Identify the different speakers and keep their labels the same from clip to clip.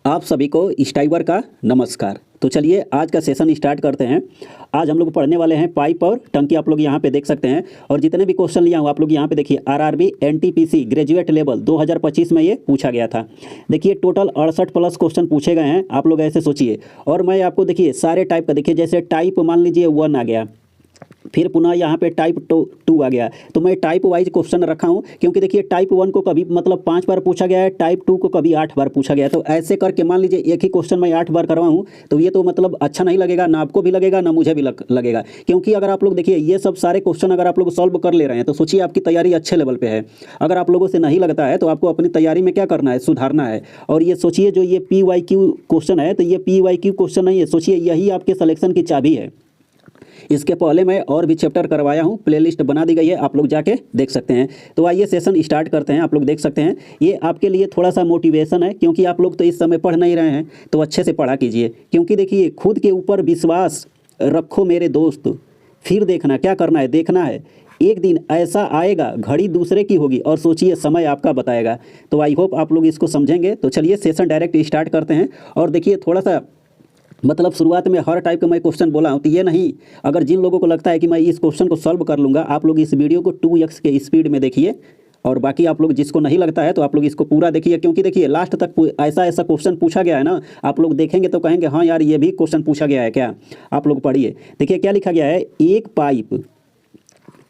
Speaker 1: आप सभी को स्टाइवर का नमस्कार। तो चलिए आज का सेशन स्टार्ट करते हैं। आज हम लोग पढ़ने वाले हैं पाइप और टंकी। आप लोग यहाँ पे देख सकते हैं और जितने भी क्वेश्चन लिया हूँ आप लोग यहाँ पे देखिए। आरआरबी एनटीपीसी ग्रेजुएट लेवल 2025 में ये पूछा गया था। देखिए टोटल 68 प्लस क्वेश्चन पूछे गए हैं। आप लोग ऐसे सोचिए और मैं आपको देखिए सारे टाइप का देखिए, जैसे टाइप मान लीजिए 1 आ गया, फिर पुनः यहाँ पे टाइप 2 आ गया। तो मैं टाइप वाइज क्वेश्चन रखा हूँ क्योंकि देखिए टाइप 1 को कभी मतलब 5 बार पूछा गया है, टाइप 2 को कभी 8 बार पूछा गया है। तो ऐसे करके मान लीजिए एक ही क्वेश्चन मैं 8 बार करवाऊँ तो ये तो मतलब अच्छा नहीं लगेगा, ना आपको भी लगेगा ना मुझे भी लगेगा। क्योंकि अगर आप लोग देखिए ये सब सारे क्वेश्चन अगर आप लोग सॉल्व कर ले रहे हैं तो सोचिए आपकी तैयारी अच्छे लेवल पर है। अगर आप लोगों से नहीं लगता है तो आपको अपनी तैयारी में क्या करना है, सुधारना है। और ये सोचिए जो ये PYQ क्वेश्चन है तो ये PYQ क्वेश्चन नहीं है, सोचिए यही आपके सिलेक्शन की चाबी है। इसके पहले मैं और भी चैप्टर करवाया हूँ, प्लेलिस्ट बना दी गई है, आप लोग जाके देख सकते हैं। तो आइए सेशन स्टार्ट करते हैं। आप लोग देख सकते हैं ये आपके लिए थोड़ा सा मोटिवेशन है, क्योंकि आप लोग तो इस समय पढ़ नहीं रहे हैं तो अच्छे से पढ़ा कीजिए। क्योंकि देखिए खुद के ऊपर विश्वास रखो मेरे दोस्त, फिर देखना क्या करना है, देखना है। एक दिन ऐसा आएगा घड़ी दूसरे की होगी और सोचिए समय आपका बताएगा। तो आई होप आप लोग इसको समझेंगे। तो चलिए सेशन डायरेक्ट स्टार्ट करते हैं। और देखिए थोड़ा सा मतलब शुरुआत में हर टाइप का मैं क्वेश्चन बोला हूँ तो ये नहीं, अगर जिन लोगों को लगता है कि मैं इस क्वेश्चन को सॉल्व कर लूँगा, आप लोग इस वीडियो को 2x के स्पीड में देखिए। और बाकी आप लोग जिसको नहीं लगता है तो आप लोग इसको पूरा देखिए, क्योंकि देखिए लास्ट तक ऐसा ऐसा क्वेश्चन पूछा गया है ना, आप लोग देखेंगे तो कहेंगे हाँ यार ये भी क्वेश्चन पूछा गया है क्या। आप लोग पढ़िए, देखिए क्या लिखा गया है। एक पाइप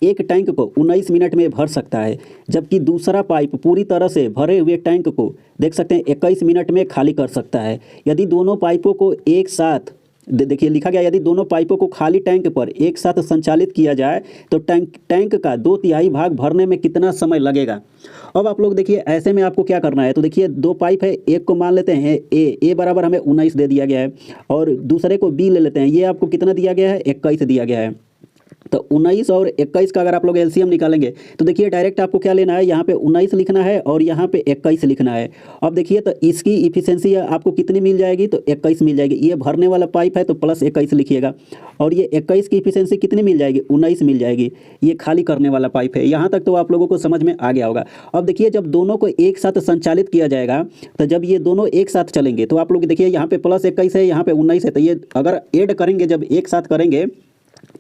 Speaker 1: एक टैंक को 19 मिनट में भर सकता है, जबकि दूसरा पाइप पूरी तरह से भरे हुए टैंक को देख सकते हैं 21 मिनट में खाली कर सकता है। यदि दोनों पाइपों को एक साथ देखिए लिखा गया, यदि दोनों पाइपों को खाली टैंक पर एक साथ संचालित किया जाए तो टैंक का 2/3 भाग भरने में कितना समय लगेगा। अब आप लोग देखिए ऐसे में आपको क्या करना है। तो देखिए 2 पाइप है, एक को मान लेते हैं ए बराबर हमें 19 दे दिया गया है, और दूसरे को बी ले लेते हैं। ये आपको कितना दिया गया है, 21 दिया गया है। तो 19 और 21 का अगर आप लोग एलसीएम निकालेंगे तो देखिए डायरेक्ट आपको क्या लेना है, यहाँ पे 19 लिखना है और यहाँ पे 21 लिखना है। अब देखिए तो इसकी इफिशिएंसी आपको कितनी मिल जाएगी, तो 21 मिल जाएगी। ये भरने वाला पाइप है तो प्लस 21 लिखिएगा, और ये 21 की इफिशिएंसी कितनी मिल जाएगी, 19 मिल जाएगी। ये खाली करने वाला पाइप है। यहाँ तक तो आप लोगों को समझ में आ गया होगा। अब देखिए जब दोनों को एक साथ संचालित किया जाएगा तो जब ये दोनों एक साथ चलेंगे तो आप लोग देखिए यहाँ पे प्लस 21 है, यहाँ पे 19 है, तो ये अगर ऐड करेंगे, जब एक साथ करेंगे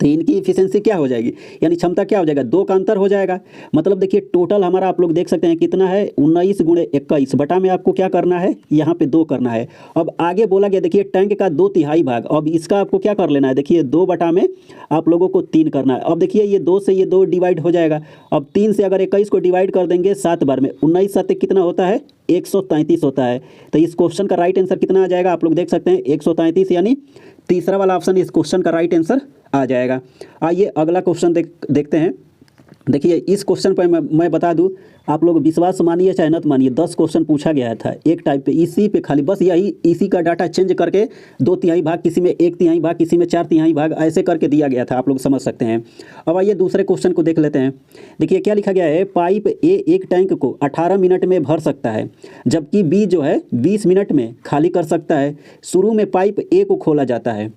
Speaker 1: तो इनकी इफिशिएंसी क्या हो जाएगी, यानी क्षमता क्या हो जाएगा, 2 का अंतर हो जाएगा। मतलब देखिए टोटल हमारा आप लोग देख सकते हैं कितना है, 19 × 21 बटा में आपको क्या करना है, यहाँ पे 2 करना है। अब आगे बोला गया देखिए टैंक का 2/3 भाग, अब इसका आपको क्या कर लेना है, देखिए 2 बटा में आप लोगों को 3 करना है। अब देखिए ये 2 से ये 2 डिवाइड हो जाएगा। अब 3 से अगर 21 को डिवाइड कर देंगे 7 बार में, 19 7 कितना होता है, 133 होता है। तो इस क्वेश्चन का राइट आंसर कितना आ जाएगा, आप लोग देख सकते हैं 133, यानी तीसरा वाला ऑप्शन इस क्वेश्चन का राइट आंसर आ जाएगा। आइए अगला क्वेश्चन देखते हैं। देखिए इस क्वेश्चन पर मैं बता दूं, आप लोग विश्वास मानिए चाहे न मानिए, 10 क्वेश्चन पूछा गया था एक टाइप पे, इसी पे खाली बस यही इसी का डाटा चेंज करके 2/3 भाग, किसी में 1/3 भाग, किसी में 4/3 भाग, ऐसे करके दिया गया था। आप लोग समझ सकते हैं। अब आइए दूसरे क्वेश्चन को देख लेते हैं। देखिए क्या लिखा गया है, पाइप ए एक टैंक को 18 मिनट में भर सकता है, जबकि बी जो है 20 मिनट में खाली कर सकता है। शुरू में पाइप ए को खोला जाता है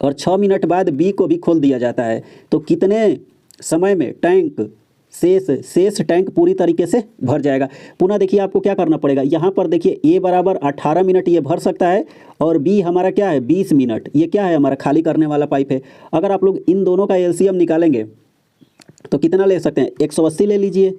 Speaker 1: और 6 मिनट बाद बी को भी खोल दिया जाता है, तो कितने समय में टैंक शेष टैंक पूरी तरीके से भर जाएगा। पुनः देखिए आपको क्या करना पड़ेगा, यहाँ पर देखिए ए बराबर 18 मिनट ये भर सकता है और बी हमारा क्या है 20 मिनट, ये क्या है हमारा खाली करने वाला पाइप है। अगर आप लोग इन दोनों का एलसीएम निकालेंगे तो कितना ले सकते हैं, 180 ले लीजिए।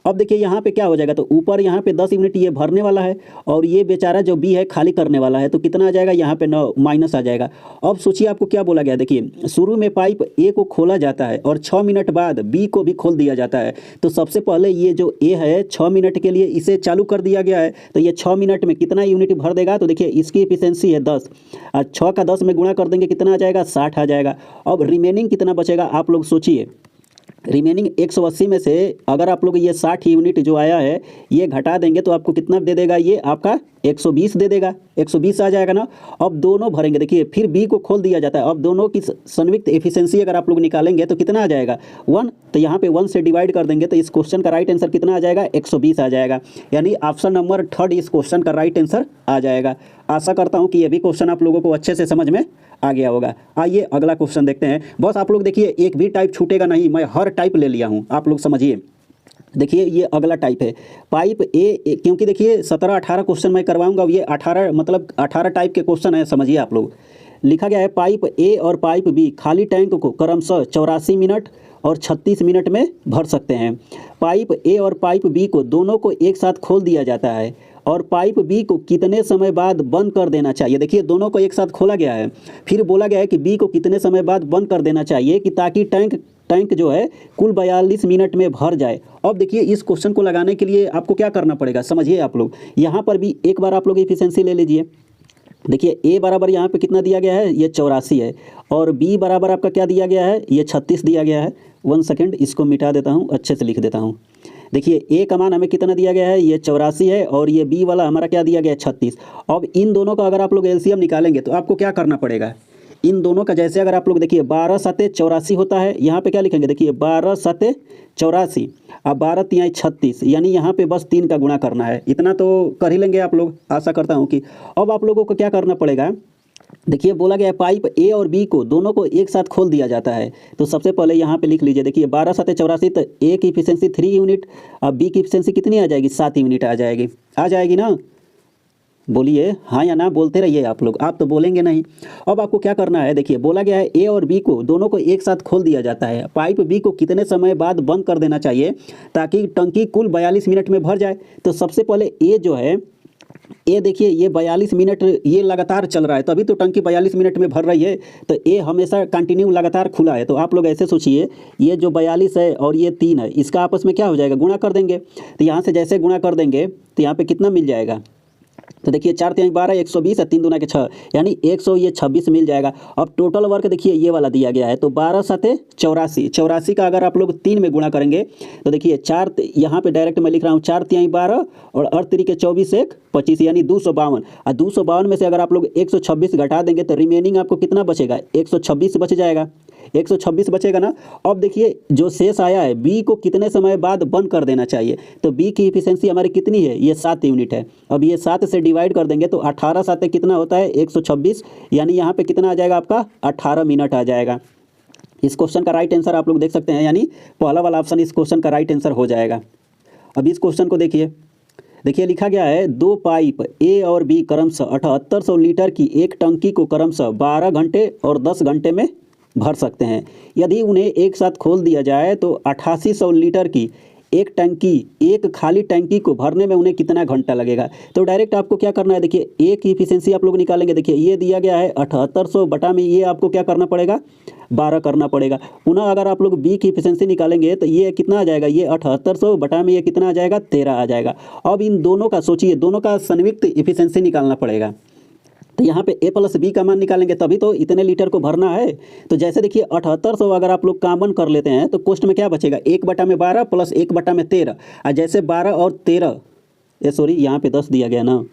Speaker 1: अब देखिए यहाँ पे क्या हो जाएगा, तो ऊपर यहाँ पे 10 यूनिट ये भरने वाला है और ये बेचारा जो बी है खाली करने वाला है, तो कितना आ जाएगा, यहाँ पे 9 माइनस आ जाएगा। अब सोचिए आपको क्या बोला गया, देखिए शुरू में पाइप ए को खोला जाता है और 6 मिनट बाद बी को भी खोल दिया जाता है। तो सबसे पहले ये जो ए है 6 मिनट के लिए इसे चालू कर दिया गया है, तो ये 6 मिनट में कितना यूनिट भर देगा, तो देखिए इसकी एफिशिएंसी है 10, और 6 का 10 में गुणा कर देंगे कितना आ जाएगा, 60 आ जाएगा। अब रिमेनिंग कितना बचेगा, आप लोग सोचिए। रिमेनिंग 180 में से अगर आप लोग ये 60 यूनिट जो आया है ये घटा देंगे तो आपको कितना दे देगा, ये आपका 120 दे देगा, 120 आ जाएगा ना। अब दोनों भरेंगे, देखिए फिर बी को खोल दिया जाता है। अब दोनों की संयुक्त एफिशिएंसी अगर आप लोग निकालेंगे तो कितना आ जाएगा, 1, तो यहाँ पे 1 से डिवाइड कर देंगे तो इस क्वेश्चन का राइट आंसर कितना आ जाएगा, 120 आ जाएगा। यानी ऑप्शन नंबर 3 इस क्वेश्चन का राइट आंसर आ जाएगा। आशा करता हूँ कि ये भी क्वेश्चन आप लोगों को अच्छे से समझ में आ गया होगा। आइए अगला क्वेश्चन देखते हैं। बस आप लोग देखिए एक भी टाइप छूटेगा नहीं, मैं हर टाइप ले लिया हूँ, आप लोग समझिए। देखिए ये अगला टाइप है पाइप क्योंकि देखिए 17-18 क्वेश्चन मैं करवाऊंगा, ये 18 मतलब 18 टाइप के क्वेश्चन है, समझिए आप लोग। लिखा गया है पाइप ए और पाइप बी खाली टैंक को क्रमशः 84 मिनट और 36 मिनट में भर सकते हैं। पाइप ए और पाइप बी को दोनों को एक साथ खोल दिया जाता है और पाइप बी को कितने समय बाद बंद कर देना चाहिए। देखिए दोनों को एक साथ खोला गया है, फिर बोला गया है कि बी को कितने समय बाद बंद कर देना चाहिए कि ताकि टैंक जो है कुल 42 मिनट में भर जाए। अब देखिए इस क्वेश्चन को लगाने के लिए आपको क्या करना पड़ेगा, समझिए आप लोग। यहाँ पर भी एक बार आप लोग इफिशिएंसी ले लीजिए। देखिए ए बराबर यहाँ पे कितना दिया गया है, ये 84 है, और बी बराबर आपका क्या दिया गया है, ये 36 दिया गया है। 1 सेकेंड, इसको मिटा देता हूँ, अच्छे से लिख देता हूँ। देखिए ए का मान हमें कितना दिया गया है, ये 84 है, और ये बी वाला हमारा क्या दिया गया है, 36। अब इन दोनों का अगर आप लोग एलसीएम निकालेंगे तो आपको क्या करना पड़ेगा, इन दोनों का जैसे अगर आप लोग देखिए 12 सते 84 होता है, यहाँ पे क्या लिखेंगे, देखिए 12 सते 84, अब 12 तिहाई 36, यानी यहाँ पे बस 3 का गुणा करना है। इतना तो कर ही लेंगे आप लोग, आशा करता हूँ कि। अब आप लोगों को क्या करना पड़ेगा, देखिए बोला गया है पाइप ए और बी को दोनों को एक साथ खोल दिया जाता है। तो सबसे पहले यहाँ पे लिख लीजिए, देखिए 12 सते 84, तो ए की इफिशिएंसी 3 यूनिट, अब बी की इफिशिएंसी कितनी आ जाएगी, 7 यूनिट आ जाएगी ना। बोलिए हाँ या ना, बोलते रहिए आप लोग, आप तो बोलेंगे नहीं। अब आपको क्या करना है, देखिए बोला गया है ए और बी को दोनों को एक साथ खोल दिया जाता है। पाइप बी को कितने समय बाद बंद कर देना चाहिए ताकि टंकी कुल 42 मिनट में भर जाए। तो सबसे पहले ए जो है, ए देखिए ये 42 मिनट ये लगातार चल रहा है, तभी तो टंकी 42 मिनट में भर रही है। तो ए हमेशा कंटिन्यू लगातार खुला है। तो आप लोग ऐसे सोचिए, ये जो 42 है और ये 3 है, इसका आपस में क्या हो जाएगा, गुणा कर देंगे। तो यहाँ से जैसे गुणा कर देंगे तो यहाँ पे कितना मिल जाएगा, तो देखिए 4 तिहाई 12, 120 और 3 दूना के 6, यानी 126 मिल जाएगा। अब टोटल वर्क देखिए ये वाला दिया गया है, तो 12 सते 84 का अगर आप लोग 3 में गुणा करेंगे तो देखिए 4, यहाँ पे डायरेक्ट मैं लिख रहा हूँ 4 तिहाई 12 और 8 तिरी के 24 1 25, यानी 252। और 252 में से अगर आप लोग 126 घटा देंगे तो रिमेनिंग आपको कितना बचेगा, 126 बच जाएगा, 126 बचेगा ना। अब देखिए जो शेष आया है, बी को कितने समय बाद बंद कर देना चाहिए। तो बी की इफिशिएंसी हमारी कितनी है, ये 7 यूनिट है। अब ये 7 से डिवाइड कर देंगे तो 18 साते कितना होता है, 126, यानी यहाँ पे कितना आ जाएगा आपका, 18 मिनट आ जाएगा। इस क्वेश्चन का राइट आंसर आप लोग देख सकते हैं, यानी पहला वाला ऑप्शन इस क्वेश्चन का राइट आंसर हो जाएगा। अब इस क्वेश्चन को देखिए लिखा गया है 2 पाइप ए और बी क्रमशः 7800 लीटर की एक टंकी को क्रमशः 12 घंटे और 10 घंटे में भर सकते हैं। यदि उन्हें एक साथ खोल दिया जाए तो 8800 लीटर की एक खाली टंकी को भरने में उन्हें कितना घंटा लगेगा। तो डायरेक्ट आपको क्या करना है, देखिए ए की इफिशिएंसी आप लोग निकालेंगे। देखिए ये दिया गया है 7800 बटा में ये आपको क्या करना पड़ेगा, 12 करना पड़ेगा। पुनः अगर आप लोग बी की इफिशिएंसी निकालेंगे तो ये कितना आ जाएगा, ये 7800 बटा में ये कितना आ जाएगा, 13 आ जाएगा। अब इन दोनों का सोचिए, दोनों का संयुक्त इफिशिएंसी निकालना पड़ेगा। तो यहाँ पे ए प्लस बी का मान निकालेंगे तभी तो इतने लीटर को भरना है। तो जैसे देखिए 7800 अगर आप लोग कॉमन कर लेते हैं तो कोष्ट में क्या बचेगा, 1/12 प्लस 1/13। और जैसे 12 और 13, सॉरी यहाँ पे 10 दिया गया ना,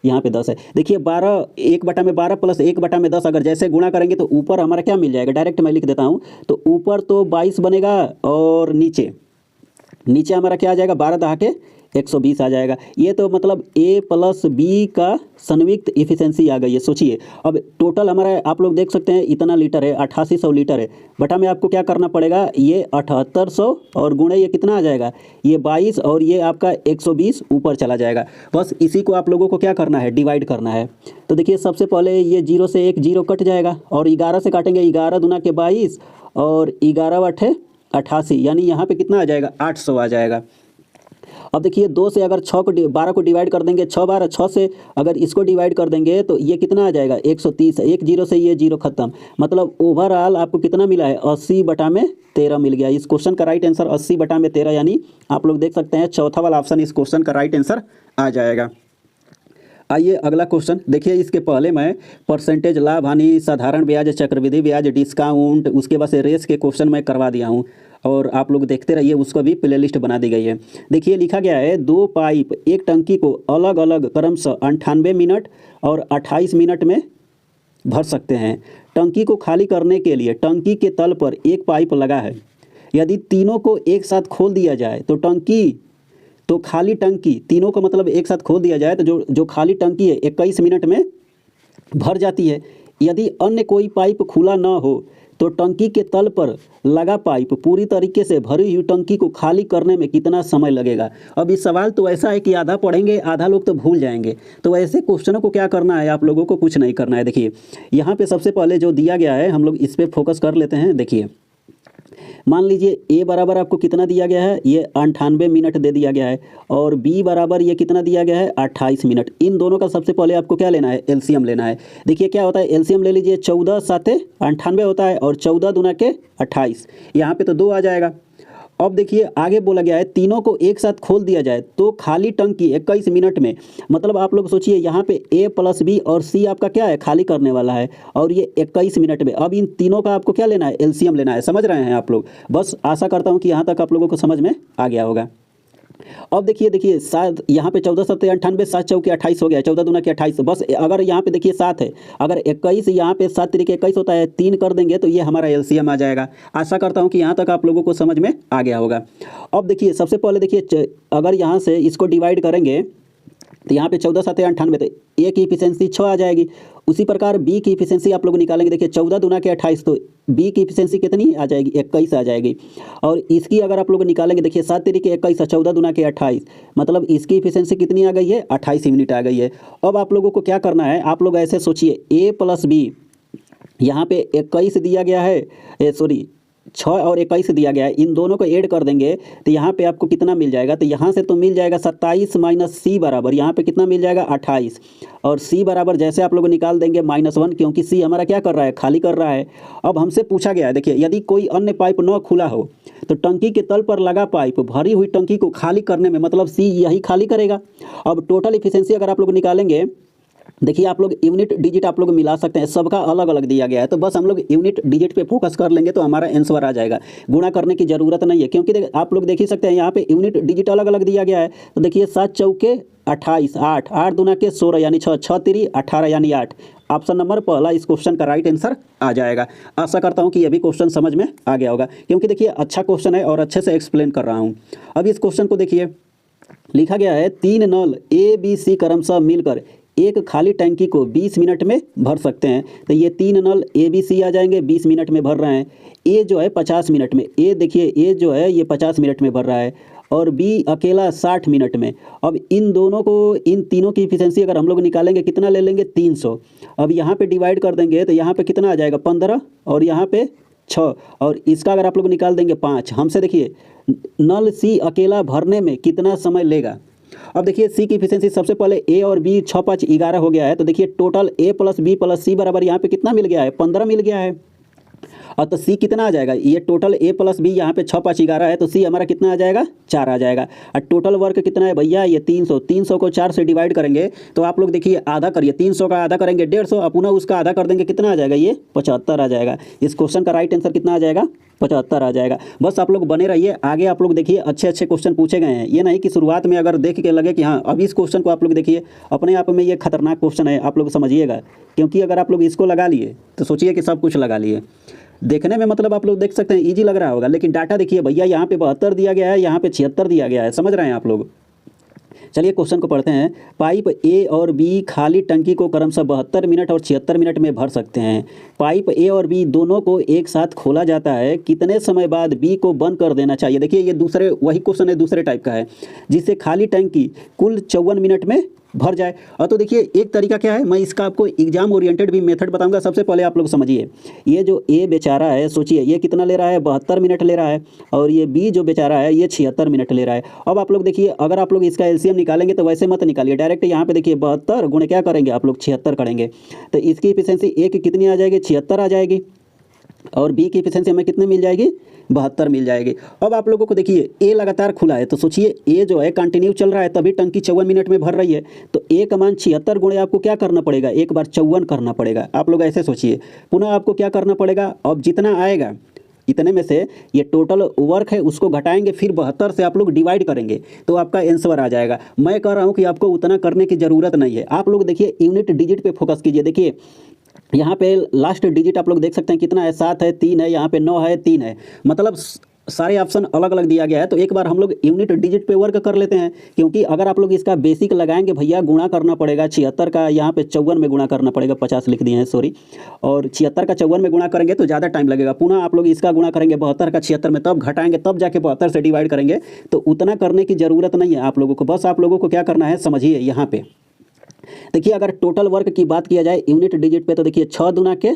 Speaker 1: यहाँ पे 10 है। देखिए 12 1/12 प्लस 1/10 अगर जैसे गुणा करेंगे तो ऊपर हमारा क्या मिल जाएगा, डायरेक्ट मैं लिख देता हूँ। तो ऊपर तो 22 बनेगा और नीचे हमारा क्या आ जाएगा, 12 दहा के 120 आ जाएगा। ये तो मतलब ए प्लस बी का संयुक्त इफिशिएंसी आ गई है। सोचिए अब टोटल हमारा आप लोग देख सकते हैं इतना लीटर है, 8800 लीटर है। बटा में आपको क्या करना पड़ेगा, ये 7800 और गुणे ये कितना आ जाएगा, ये 22 और ये आपका 120 ऊपर चला जाएगा। बस इसी को आप लोगों को क्या करना है, डिवाइड करना है। तो देखिए सबसे पहले ये 0 से 1 0 कट जाएगा और 11 से काटेंगे, 11 दूना के 22 और 11 अठे 88, यानी यहाँ पे कितना आ जाएगा, 800 आ जाएगा। अब देखिए 2 से अगर 12 को डिवाइड कर देंगे, 6 12 6 से अगर इसको डिवाइड कर देंगे तो ये कितना आ जाएगा, 130। 1 0 से ये 0 खत्म, मतलब ओवरऑल आपको कितना मिला है, 80/13 मिल गया। इस क्वेश्चन का राइट आंसर 80/13, यानी आप लोग देख सकते हैं चौथा वाला ऑप्शन इस क्वेश्चन का राइट आंसर आ जाएगा। आइए अगला क्वेश्चन देखिए। इसके पहले मैं परसेंटेज, लाभ हानि, साधारण ब्याज, चक्रवृद्धि ब्याज, डिस्काउंट, उसके बाद से रेस के क्वेश्चन मैं करवा दिया हूँ और आप लोग देखते रहिए, उसको भी प्लेलिस्ट बना दी गई है। देखिए लिखा गया है 2 पाइप एक टंकी को अलग अलग क्रमशः 98 मिनट और 28 मिनट में भर सकते हैं। टंकी को खाली करने के लिए टंकी के तल पर एक पाइप लगा है। यदि तीनों को एक साथ खोल दिया जाए तो खाली टंकी, तीनों को मतलब एक साथ खोल दिया जाए तो जो खाली टंकी है 21 मिनट में भर जाती है। यदि अन्य कोई पाइप खुला न हो तो टंकी के तल पर लगा पाइप पूरी तरीके से भरी हुई टंकी को खाली करने में कितना समय लगेगा। अब इस सवाल तो ऐसा है कि आधा पढ़ेंगे आधा लोग तो भूल जाएंगे। तो ऐसे क्वेश्चनों को क्या करना है, आप लोगों को कुछ नहीं करना है। देखिए यहाँ पे सबसे पहले जो दिया गया है हम लोग इस पर फोकस कर लेते हैं। देखिए मान लीजिए ए बराबर आपको कितना दिया गया है, ये 98 मिनट दे दिया गया है, और बी बराबर ये कितना दिया गया है 28 मिनट। इन दोनों का सबसे पहले आपको क्या लेना है, एलसीएम लेना है। देखिए क्या होता है, एलसीएम ले लीजिए, 14 साते 98 होता है और 14 दूना के 28, यहाँ पे तो 2 आ जाएगा। अब देखिए आगे बोला गया है तीनों को एक साथ खोल दिया जाए तो खाली टंकी 21 मिनट में, मतलब आप लोग सोचिए यहाँ पे ए प्लस बी और सी आपका क्या है, खाली करने वाला है, और ये 21 मिनट में। अब इन तीनों का आपको क्या लेना है, एलसीएम लेना है। समझ रहे हैं आप लोग? बस आशा करता हूँ कि यहाँ तक आप लोगों को समझ में आ गया होगा। अब देखिए 7 यहाँ पे 14 7 98, 7 चौके 28 हो गया, 14 दूना के 28। बस अगर यहाँ पे देखिए 7 है, अगर 21 यहाँ पे 7 तरीके 21 होता है, 3 कर देंगे तो ये हमारा एलसीएम आ जाएगा। आशा करता हूँ कि यहाँ तक आप लोगों को समझ में आ गया होगा। अब देखिए सबसे पहले देखिए अगर यहाँ से इसको डिवाइड करेंगे तो यहाँ पे 14 7 98, तो ए की इफिशियंसी 6 आ जाएगी। उसी प्रकार बी की इफिशियंसी आप लोग निकालेंगे, देखिए 14 दूना के 28, तो बी की इफिशियंसी कितनी आ जाएगी, 21 आ जाएगी। और इसकी अगर आप लोग निकालेंगे, देखिए 7 तरीके 21 14 दूना के 28, मतलब इसकी इफिशियंसी कितनी आ गई है, 28 मिनट आ गई है। अब आप लोगों को क्या करना है, आप लोग ऐसे सोचिए ए प्लस बी, यहाँ पे 21 दिया गया है, 6 और 21 दिया गया है, इन दोनों को ऐड कर देंगे तो यहाँ पे आपको कितना मिल जाएगा, तो यहाँ से तो मिल जाएगा 27 माइनस सी बराबर यहाँ पे कितना मिल जाएगा 28, और सी बराबर जैसे आप लोग निकाल देंगे -1, क्योंकि सी हमारा क्या कर रहा है, खाली कर रहा है। अब हमसे पूछा गया है, देखिए यदि कोई अन्य पाइप न खुला हो तो टंकी के तल पर लगा पाइप भरी हुई टंकी को खाली करने में, मतलब सी यही खाली करेगा। अब टोटल इफिशियंसी अगर आप लोग निकालेंगे, देखिए आप लोग यूनिट डिजिट आप लोग मिला सकते हैं, सबका अलग अलग दिया गया है, तो बस हम लोग यूनिट डिजिट पे फोकस कर लेंगे तो हमारा आंसर आ जाएगा। गुणा करने की ज़रूरत नहीं है, क्योंकि आप लोग देख ही सकते हैं यहाँ पे यूनिट डिजिट अलग अलग दिया गया है। तो देखिए 7 चौके 28, 8 दूना के 16 यानी 6, 6 तिरी 18 यानी 8। ऑप्शन नंबर पहला इस क्वेश्चन का राइट आंसर आ जाएगा। आशा करता हूँ कि यह भी क्वेश्चन समझ में आ गया होगा, क्योंकि देखिए अच्छा क्वेश्चन है और अच्छे से एक्सप्लेन कर रहा हूँ। अब इस क्वेश्चन को देखिए, लिखा गया है 3 नल ए बी सी क्रमशः मिलकर एक खाली टैंकी को 20 मिनट में भर सकते हैं। तो ये 3 नल ए बी सी आ जाएंगे, 20 मिनट में भर रहे हैं। ए जो है 50 मिनट में, ए देखिए ए जो है ये 50 मिनट में भर रहा है, और बी अकेला 60 मिनट में। अब इन दोनों को, इन तीनों की इफिशियंसी अगर हम लोग निकालेंगे कितना ले लेंगे, 300। अब यहाँ पे डिवाइड कर देंगे तो यहाँ पे कितना आ जाएगा 15, और यहाँ पे 6, और इसका अगर आप लोग निकाल देंगे 5। हमसे देखिए नल सी अकेला भरने में कितना समय लेगा। अब देखिए सी की इफिशियंसी सबसे पहले ए और बी 6 5 11 हो गया है, तो देखिए total A plus B plus सी बराबर यहाँ पे कितना मिल गया है, 15 मिल गया है। और तो सी कितना आ जाएगा, ये टोटल ए प्लस बी यहाँ पे 6 5 11 है, तो सी हमारा कितना आ जाएगा, 4 आ जाएगा। और टोटल वर्क कितना है भैया, ये 300। 300 को 4 से डिवाइड करेंगे तो आप लोग देखिए आधा करिए, 300 का आधा करेंगे 150, और पुनः उसका आधा कर देंगे, कितना आ जाएगा, ये 75 आ जाएगा। इस क्वेश्चन का राइट आंसर कितना आ जाएगा, 75 आ जाएगा। बस आप लोग बने रहिए, आगे आप लोग देखिए अच्छे अच्छे क्वेश्चन पूछे गए हैं। ये नहीं कि शुरुआत में अगर देख के लगे कि हाँ अब इस क्वेश्चन को आप लोग देखिए अपने आप में ये खतरनाक क्वेश्चन है, आप लोग समझिएगा, क्योंकि अगर आप लोग इसको लगा लिए तो सोचिए कि सब कुछ लगा लिए। देखने में मतलब आप लोग देख सकते हैं इजी लग रहा होगा, लेकिन डाटा देखिए भैया, यहाँ पे 72 दिया गया है, यहाँ पे 76 दिया गया है। समझ रहे हैं आप लोग? चलिए क्वेश्चन को पढ़ते हैं। पाइप ए और बी खाली टंकी को क्रमशः 72 मिनट और 76 मिनट में भर सकते हैं। पाइप ए और बी दोनों को एक साथ खोला जाता है, कितने समय बाद बी को बंद कर देना चाहिए। देखिए ये दूसरे वही क्वेश्चन है, दूसरे टाइप का है, जिससे खाली टंकी कुल 54 मिनट में भर जाए। और तो देखिए एक तरीका क्या है, मैं इसका आपको एग्जाम ओरिएंटेड भी मेथड बताऊंगा। सबसे पहले आप लोग समझिए, ये जो ए बेचारा है, सोचिए ये कितना ले रहा है, 72 मिनट ले रहा है, और ये बी जो बेचारा है ये 76 मिनट ले रहा है। अब आप लोग देखिए, अगर आप लोग इसका एलसीएम निकालेंगे तो वैसे मत निकालिए, डायरेक्ट यहाँ पे देखिए 72 गुणे क्या करेंगे आप लोग, 76 करेंगे, तो इसकी इफिशियंसी ए की कितनी आ जाएगी, 76 आ जाएगी, और बी की इफिशियंसी हमें कितने मिल जाएगी, 72 मिल जाएगी। अब आप लोगों को देखिए ए लगातार खुला है, तो सोचिए ए जो है कंटिन्यू चल रहा है, तभी टंकी 54 मिनट में भर रही है, तो ए का मान 76 गुणे आपको क्या करना पड़ेगा, एक बार 54 करना पड़ेगा। आप लोग ऐसे सोचिए, पुनः आपको क्या करना पड़ेगा, अब जितना आएगा इतने में से ये टोटल वर्क है उसको घटाएंगे, फिर 72 से आप लोग डिवाइड करेंगे तो आपका आंसर आ जाएगा। मैं कह रहा हूँ कि आपको उतना करने की ज़रूरत नहीं है। आप लोग देखिए यूनिट डिजिट पे फोकस कीजिए। देखिए यहाँ पे लास्ट डिजिट आप लोग देख सकते हैं कितना है, 7 है, 3 है, यहाँ पे 9 है, 3 है, मतलब सारे ऑप्शन अलग अलग दिया गया है। तो एक बार हम लोग यूनिट डिजिट पे वर्क कर लेते हैं, क्योंकि अगर आप लोग इसका बेसिक लगाएंगे भैया, गुणा करना पड़ेगा 76 का यहाँ पे 54 में गुणा करना पड़ेगा, 50 लिख दिए हैं सॉरी, और 76 का 54 में गुणा करेंगे तो ज़्यादा टाइम लगेगा। पुनः आप लोग इसका गुणा करेंगे 72 का 76 में, तब घटाएंगे, तब जाके 72 से डिवाइड करेंगे। तो उतना करने की ज़रूरत नहीं है आप लोगों को, बस आप लोगों को क्या करना है समझिए। यहाँ पे देखिए अगर टोटल वर्क की बात किया जाए यूनिट डिजिट पे, तो देखिए 6 दूना के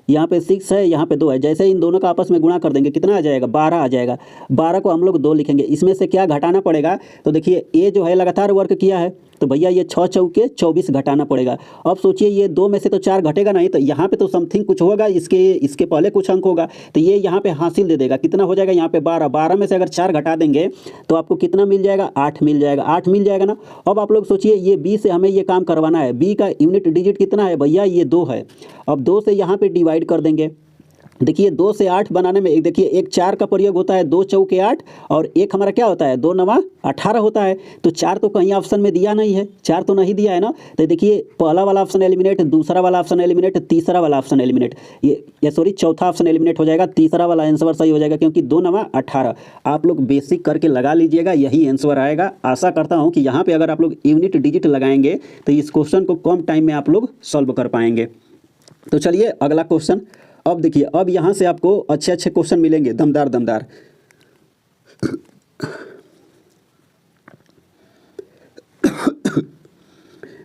Speaker 1: यहाँ पे 6 है, यहाँ पे 2 है। जैसे इन दोनों का आपस में गुणा कर देंगे कितना आ जाएगा, 12 आ जाएगा। 12 को हम लोग 2 लिखेंगे, इसमें से क्या घटाना पड़ेगा, तो देखिए ये जो है लगातार वर्क किया है, तो भैया ये 6 चौके 24 घटाना पड़ेगा। अब सोचिए ये 2 में से तो 4 घटेगा नहीं, तो यहाँ पे तो समथिंग कुछ होगा, इसके पहले कुछ अंक होगा, तो ये यहाँ पे हासिल दे देगा। कितना हो जाएगा यहाँ पे 12, 12 में से अगर 4 घटा देंगे तो आपको कितना मिल जाएगा, 8 मिल जाएगा, 8 मिल जाएगा ना। अब आप लोग सोचिए ये बी से हमें ये काम करवाना है, बी का यूनिट डिजिट कितना है भैया, ये 2 है। अब 2 से यहाँ पे डिवाइड कर देंगे, देखिए 2 से 8 बनाने में एक देखिए एक 4 का प्रयोग होता है, 2 चौके 8, और एक हमारा क्या होता है 2 नवा 18 होता है। तो 4 तो कहीं ऑप्शन में दिया नहीं है, 4 तो नहीं दिया है ना। तो देखिए पहला वाला ऑप्शन एलिमिनेट, दूसरा वाला ऑप्शन एलिमिनेट, तीसरा वाला ऑप्शन एलिमिनेट, ये सॉरी चौथा ऑप्शन एलिमिनेट हो जाएगा, तीसरा वाला आंसर सही हो जाएगा, क्योंकि 2 नवा 18। आप लोग बेसिक करके लगा लीजिएगा, यही आंसर आएगा। आशा करता हूँ कि यहाँ पर अगर आप लोग यूनिट डिजिट लगाएंगे तो इस क्वेश्चन को कम टाइम में आप लोग सॉल्व कर पाएंगे। तो चलिए अगला क्वेश्चन। अब देखिए अब यहाँ से आपको अच्छे अच्छे क्वेश्चन मिलेंगे, दमदार दमदार।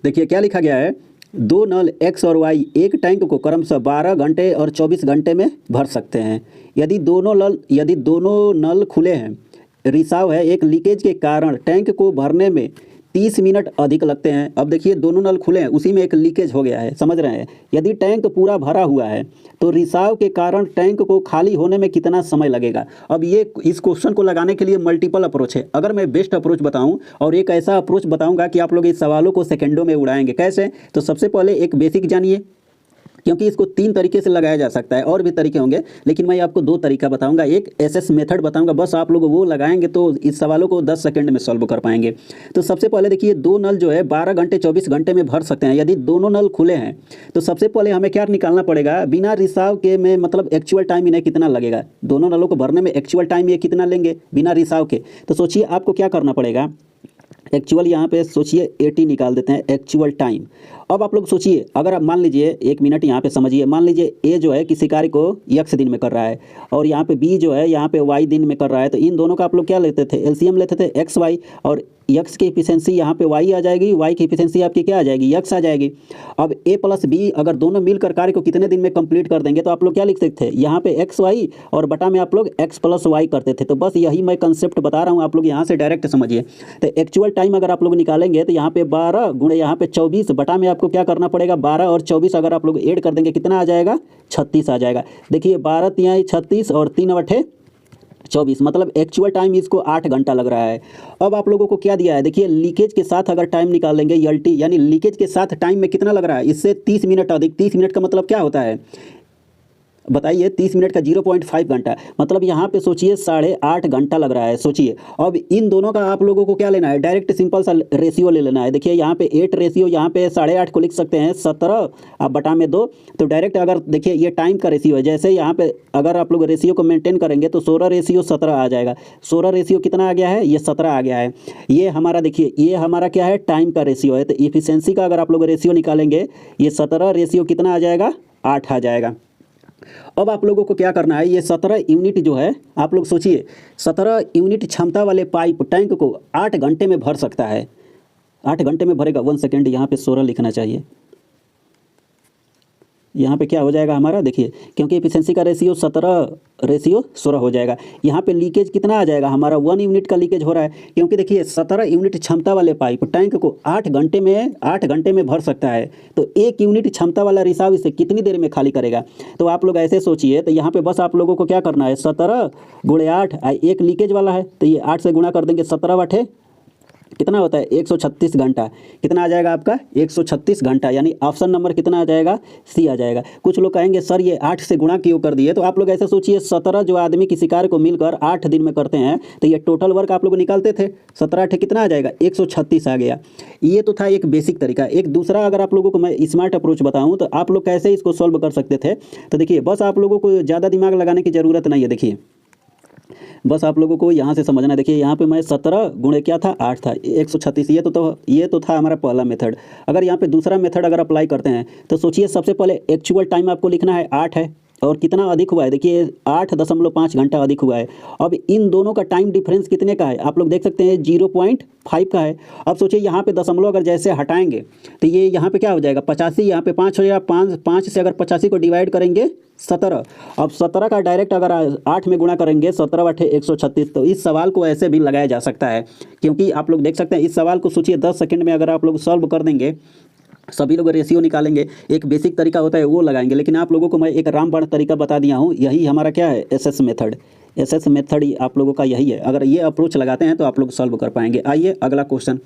Speaker 1: देखिए क्या लिखा गया है, 2 नल X और Y एक टैंक को क्रमशः 12 घंटे और 24 घंटे में भर सकते हैं। यदि दोनों नल खुले हैं, रिसाव है, एक लीकेज के कारण टैंक को भरने में 30 मिनट अधिक लगते हैं। अब देखिए दोनों नल खुले हैं, उसी में एक लीकेज हो गया है, समझ रहे हैं। यदि टैंक पूरा भरा हुआ है तो रिसाव के कारण टैंक को खाली होने में कितना समय लगेगा। अब ये इस क्वेश्चन को लगाने के लिए मल्टीपल अप्रोच है। अगर मैं बेस्ट अप्रोच बताऊं और एक ऐसा अप्रोच बताऊंगा कि आप लोग इस सवालों को सेकंडों में उड़ाएंगे। कैसे, तो सबसे पहले एक बेसिक जानिए, क्योंकि इसको 3 तरीके से लगाया जा सकता है, और भी तरीके होंगे, लेकिन मैं आपको 2 तरीका बताऊंगा। एक एसएस मेथड बताऊंगा, बस आप लोग वो लगाएंगे तो इस सवालों को 10 सेकंड में सॉल्व कर पाएंगे। तो सबसे पहले देखिए 2 नल जो है 12 घंटे 24 घंटे में भर सकते हैं। यदि दोनों नल खुले हैं तो सबसे पहले हमें क्या निकालना पड़ेगा, बिना रिसाव के में मतलब एक्चुअल टाइम इन्हें कितना लगेगा, दोनों नलों को भरने में एक्चुअल टाइम ये कितना लेंगे बिना रिसाव के। तो सोचिए आपको क्या करना पड़ेगा, एक्चुअल यहाँ पे सोचिए 80 निकाल देते हैं एक्चुअल टाइम। अब आप लोग सोचिए, अगर आप मान लीजिए 1 मिनट यहाँ पे समझिए, मान लीजिए ए जो है किसी कार्य को x दिन में कर रहा है और यहाँ पे बी जो है यहाँ पे y दिन में कर रहा है, तो इन दोनों का आप लोग क्या लेते थे, एलसीएम लेते थे x y, और x की एफिशिएंसी यहाँ पे y आ जाएगी, y की एफिशिएंसी आपकी क्या आ जाएगी, x आ जाएगी। अब a प्लस b अगर दोनों मिलकर कार्य को कितने दिन में कंप्लीट कर देंगे, तो आप लोग क्या लिख सकते थे, यहाँ पे x y और बटा में आप लोग x प्लस y करते थे। तो बस यही मैं कंसेप्ट बता रहा हूँ, आप लोग यहाँ से डायरेक्ट समझिए। तो एक्चुअल टाइम अगर आप लोग निकालेंगे तो यहाँ पे 12 गुणे यहाँ पे 24 बटा में आपको क्या करना पड़ेगा, 12 और 24 अगर आप लोग ऐड कर देंगे कितना आ जाएगा, 36 आ जाएगा। देखिए 12 तिहाई 36 और 3 अठे 24, मतलब एक्चुअल टाइम इसको 8 घंटा लग रहा है। अब आप लोगों को क्या दिया है, देखिए लीकेज के साथ अगर टाइम निकाल लेंगे एलटी, यानी लीकेज के साथ टाइम में कितना लग रहा है, इससे 30 मिनट अधिक। 30 मिनट का मतलब क्या होता है बताइए, 30 मिनट का 0.5 घंटा, मतलब यहाँ पे सोचिए 8.5 घंटा लग रहा है। सोचिए अब इन दोनों का आप लोगों को क्या लेना है, डायरेक्ट सिंपल सा रेशियो ले लेना है। देखिए यहाँ पे 8 रेशियो, यहाँ पे 8.5 को लिख सकते हैं 17 आप बटा में 2, तो डायरेक्ट अगर देखिए ये टाइम का रेशियो है, जैसे यहाँ पे अगर आप लोग रेशियो को मेंटेन करेंगे तो 16 रेशियो 17 आ जाएगा। 16 रेशियो कितना आ गया है, ये 17 आ गया है। ये हमारा देखिए ये हमारा क्या है, टाइम का रेशियो है। तो इफिशियंसी का अगर आप लोग रेशियो निकालेंगे, ये 17 रेशियो कितना आ जाएगा, 8 आ जाएगा। अब आप लोगों को क्या करना है, ये 17 यूनिट जो है, आप लोग सोचिए 17 यूनिट क्षमता वाले पाइप टैंक को 8 घंटे में भर सकता है। 8 घंटे में भरेगा, 1 सेकेंड, यहाँ पे 16 लिखना चाहिए। यहाँ पे क्या हो जाएगा हमारा, देखिए क्योंकि एफिशिएंसी का रेशियो 17 रेशियो 16 हो जाएगा। यहाँ पे लीकेज कितना आ जाएगा हमारा, 1 यूनिट का लीकेज हो रहा है, क्योंकि देखिए 17 यूनिट क्षमता वाले पाइप टैंक को 8 घंटे में भर सकता है। तो 1 यूनिट क्षमता वाला रिसाव इसे कितनी देर में खाली करेगा। तो आप लोग ऐसे सोचिए, तो यहाँ पे बस आप लोगों को क्या करना है, 17 गुणे 8, एक लीकेज वाला है तो ये 8 से गुणा कर देंगे, 17 बटे कितना होता है 136 घंटा। कितना आ जाएगा आपका 136 घंटा, यानी ऑप्शन नंबर कितना आ जाएगा, सी आ जाएगा। कुछ लोग कहेंगे सर ये 8 से गुणा क्यों कर दिए, तो आप लोग ऐसे सोचिए 17 जो आदमी किसी कार्य को मिलकर 8 दिन में करते हैं, तो ये टोटल वर्क आप लोग निकालते थे, 17 8 कितना आ जाएगा 136 आ गया। ये तो था एक बेसिक तरीका। एक दूसरा अगर आप लोगों को मैं स्मार्ट अप्रोच बताऊँ तो आप लोग कैसे इसको सॉल्व कर सकते थे, तो देखिए बस आप लोगों को ज़्यादा दिमाग लगाने की ज़रूरत नहीं है। देखिए बस आप लोगों को यहाँ से समझना है। देखिए यहाँ पे मैं 17 गुणे क्या था 8 था 136, ये तो था हमारा पहला मेथड। अगर यहाँ पे दूसरा मेथड अगर अप्लाई करते हैं तो सोचिए, सबसे पहले एक्चुअल टाइम आपको लिखना है 8 है, और कितना अधिक हुआ है, देखिए 8.5 घंटा अधिक हुआ है। अब इन दोनों का टाइम डिफरेंस कितने का है, आप लोग देख सकते हैं 0.5 का है। अब सोचिए यहाँ पे दशमलव अगर जैसे हटाएंगे तो ये यहाँ पे क्या हो जाएगा 85, यहाँ पे 5 हो जाएगा, 5 से अगर 85 को डिवाइड करेंगे 17। अब 17 का डायरेक्ट अगर 8 में गुणा करेंगे 17 बटे 136, तो इस सवाल को ऐसे भी लगाया जा सकता है। क्योंकि आप लोग देख सकते हैं इस सवाल को सोचिए 10 सेकंड में अगर आप लोग सॉल्व कर देंगे, सभी लोग रेशियो निकालेंगे, एक बेसिक तरीका होता है वो लगाएंगे, लेकिन आप लोगों को मैं एक रामबाण तरीका बता दिया हूँ। यही हमारा क्या है एसएस मेथड, एसएस मेथड ही आप लोगों का यही है। अगर ये अप्रोच लगाते हैं तो आप लोग सॉल्व कर पाएंगे। आइए अगला क्वेश्चन।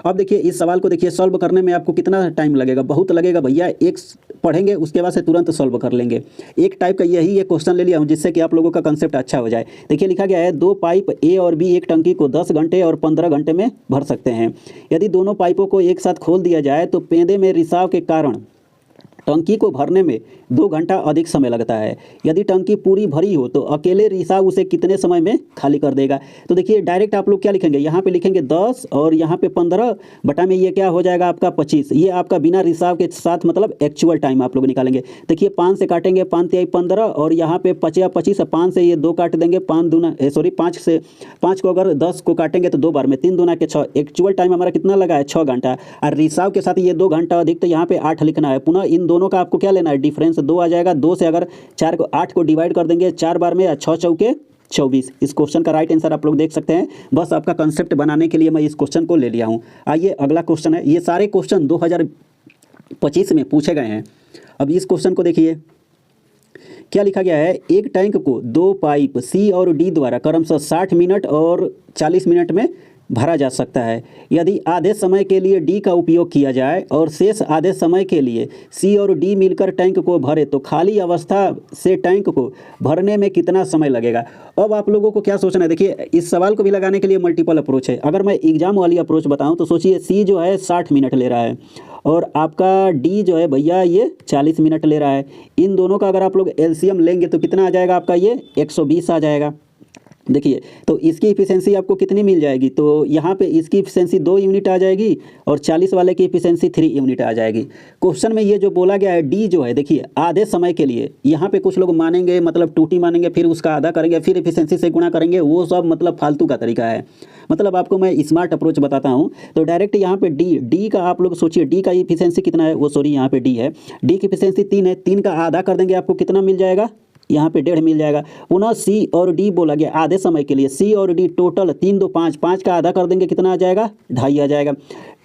Speaker 1: अब देखिए इस सवाल को देखिए सॉल्व करने में आपको कितना टाइम लगेगा, बहुत लगेगा भैया। एक पढ़ेंगे उसके बाद से तुरंत सॉल्व कर लेंगे। एक टाइप का यही एक क्वेश्चन ले लिया हूँ जिससे कि आप लोगों का कंसेप्ट अच्छा हो जाए। देखिए लिखा गया है 2 पाइप ए और बी एक टंकी को 10 घंटे और 15 घंटे में भर सकते हैं। यदि दोनों पाइपों को एक साथ खोल दिया जाए तो पेंदे में रिसाव के कारण टंकी को भरने में 2 घंटा अधिक समय लगता है। यदि टंकी पूरी भरी हो तो अकेले रिसाव उसे कितने समय में खाली कर देगा। तो देखिए डायरेक्ट आप लोग क्या लिखेंगे, यहाँ पे लिखेंगे 10 और यहाँ पे 15 बटा में ये क्या हो जाएगा आपका 25। ये आपका बिना रिसाव के साथ मतलब एक्चुअल टाइम आप लोग निकालेंगे। देखिए 5 से काटेंगे, 5 तिहाई 15 और यहाँ पे 5 25, 5 से ये 2 काट देंगे, 5 को अगर 10 को काटेंगे तो 2 बार में 3 दूना के 6। एक्चुअल टाइम हमारा कितना लगा है 6 घंटा, और रिसाव के साथ ये 2 घंटा अधिक, तो यहाँ पे 8 लिखना है। पुनः इन दोनों का आपको क्या लेना है डिफरेंस 2 आ जाएगा। 2 से अगर 8 को डिवाइड कर देंगे 4 बार में, 6 चौके 24। इस क्वेश्चन का राइट आंसर आप लोग देख सकते हैं। बस आपका कंसेप्ट बनाने के लिए मैं इस क्वेश्चन को ले लिया हूं। आइए अगला क्वेश्चन है। ये सारे क्वेश्चन 2025 में पूछे गए हैं। अब इस क्वेश्चन को देखिए क्या लिखा गया है। एक टैंक को 2 पाइप सी और डी द्वारा क्रमशः 60 मिनट और 40 मिनट में भरा जा सकता है। यदि आधे समय के लिए डी का उपयोग किया जाए और शेष आधे समय के लिए सी और डी मिलकर टैंक को भरे तो खाली अवस्था से टैंक को भरने में कितना समय लगेगा। अब आप लोगों को क्या सोचना है, देखिए इस सवाल को भी लगाने के लिए मल्टीपल अप्रोच है। अगर मैं एग्जाम वाली अप्रोच बताऊं तो सोचिए सी जो है 60 मिनट ले रहा है और आपका डी जो है भैया ये 40 मिनट ले रहा है। इन दोनों का अगर आप लोग एलसीएम लेंगे तो कितना आ जाएगा आपका, ये 120 आ जाएगा। देखिए तो इसकी इफिशियंसी आपको कितनी मिल जाएगी, तो यहाँ पे इसकी इफिशियंसी 2 यूनिट आ जाएगी और 40 वाले की इफिशियंसी 3 यूनिट आ जाएगी। क्वेश्चन में ये जो बोला गया है डी जो है देखिए आधे समय के लिए, यहाँ पे कुछ लोग मानेंगे मतलब टूटी मानेंगे, फिर उसका आधा करेंगे, फिर इफिशियंसी से गुणा करेंगे, वो सब मतलब फालतू का तरीका है। मतलब आपको मैं स्मार्ट अप्रोच बताता हूँ। तो डायरेक्ट यहाँ पे डी का आप लोग सोचिए डी का इफिशियंसी कितना है, वो सॉरी यहाँ पे डी है, डी की इफिशियंसी 3 है, 3 का आधा कर देंगे आपको कितना मिल जाएगा, यहाँ पे 1.5 मिल जाएगा। पुनः सी और डी बोला गया आधे समय के लिए, सी और डी टोटल 3 2 5, 5 का आधा कर देंगे कितना आ जाएगा 2.5 आ जाएगा।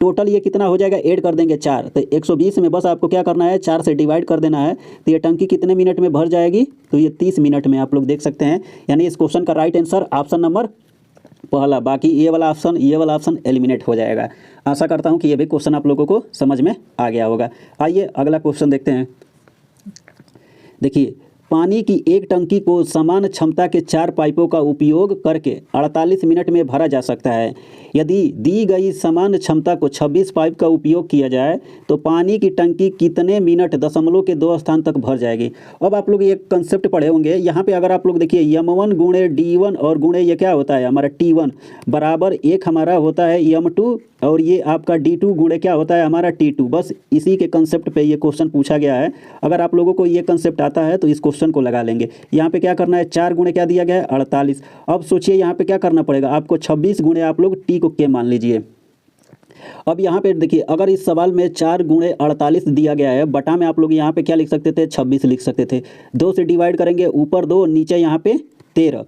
Speaker 1: टोटल ये कितना हो जाएगा, ऐड कर देंगे 4, तो 120 में बस आपको क्या करना है 4 से डिवाइड कर देना है। तो ये टंकी कितने मिनट में भर जाएगी, तो ये 30 मिनट में आप लोग देख सकते हैं। यानी इस क्वेश्चन का राइट आंसर ऑप्शन नंबर पहला, बाकी ये वाला ऑप्शन एलिमिनेट हो जाएगा। आशा करता हूँ कि ये भी क्वेश्चन आप लोगों को समझ में आ गया होगा। आइए अगला क्वेश्चन देखते हैं। देखिए पानी की एक टंकी को समान क्षमता के 4 पाइपों का उपयोग करके 48 मिनट में भरा जा सकता है। यदि दी गई समान क्षमता को 26 पाइप का उपयोग किया जाए तो पानी की टंकी कितने मिनट दशमलव के 2 स्थान तक भर जाएगी। अब आप लोग ये कंसेप्ट पढ़े होंगे। यहाँ पे अगर आप लोग देखिए M1 गुणे D1 और गुणे ये क्या होता है हमारा T1 बराबर 1 हमारा होता है M2 और ये आपका D2 गुणे क्या होता है हमारा T2। बस इसी के कंसेप्ट पे ये क्वेश्चन पूछा गया है। अगर आप लोगों को ये कंसेप्ट आता है तो इस क्वेश्चन को लगा लेंगे। यहाँ पे क्या करना है 4 गुणे क्या दिया गया है 48। अब सोचिए यहाँ पे क्या करना पड़ेगा आपको 26 गुणे आप लोग टी को के मान लीजिए। अब यहाँ पे देखिए अगर इस सवाल में 4 गुणे 48 दिया गया है, बटा में आप लोग यहाँ पे क्या लिख सकते थे 26 लिख सकते थे। 2 से डिवाइड करेंगे, ऊपर 2 नीचे यहाँ पे 13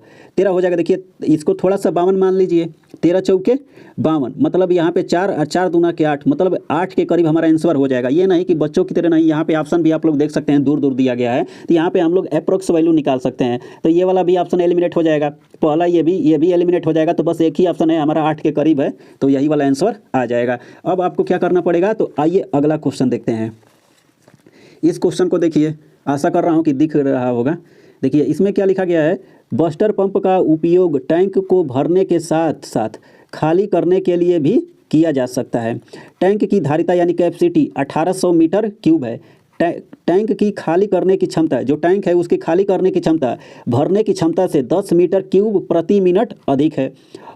Speaker 1: हो जाएगा। देखिए इसको थोड़ा सा 52 मान लीजिए, 13 चौके 52, मतलब यहाँ पे 4 और 4 दूना के 8, मतलब 8 के करीब हमारा आंसर हो जाएगा। ये नहीं कि बच्चों की तरह नहीं, यहाँ पे ऑप्शन भी आप लोग देख सकते हैं दूर दूर दिया गया है, तो यहाँ पे हम लोग अप्रोक्स वैल्यू निकाल सकते हैं। तो ये वाला भी ऑप्शन एलिमिनेट हो जाएगा, पहला ये भी एलिमिनेट हो जाएगा। तो बस एक ही ऑप्शन है हमारा 8 के करीब है, तो यही वाला आंसर आ जाएगा। अब आपको क्या करना पड़ेगा, तो आइए अगला क्वेश्चन देखते हैं। इस क्वेश्चन को देखिए, आशा कर रहा हूँ कि दिख रहा होगा। देखिए इसमें क्या लिखा गया है, बस्टर पंप का उपयोग टैंक को भरने के साथ साथ खाली करने के लिए भी किया जा सकता है। टैंक की धारिता यानी कैपेसिटी 1800 मीटर क्यूब है। टैंक की खाली करने की क्षमता, जो टैंक है उसकी खाली करने की क्षमता भरने की क्षमता से 10 मीटर क्यूब प्रति मिनट अधिक है,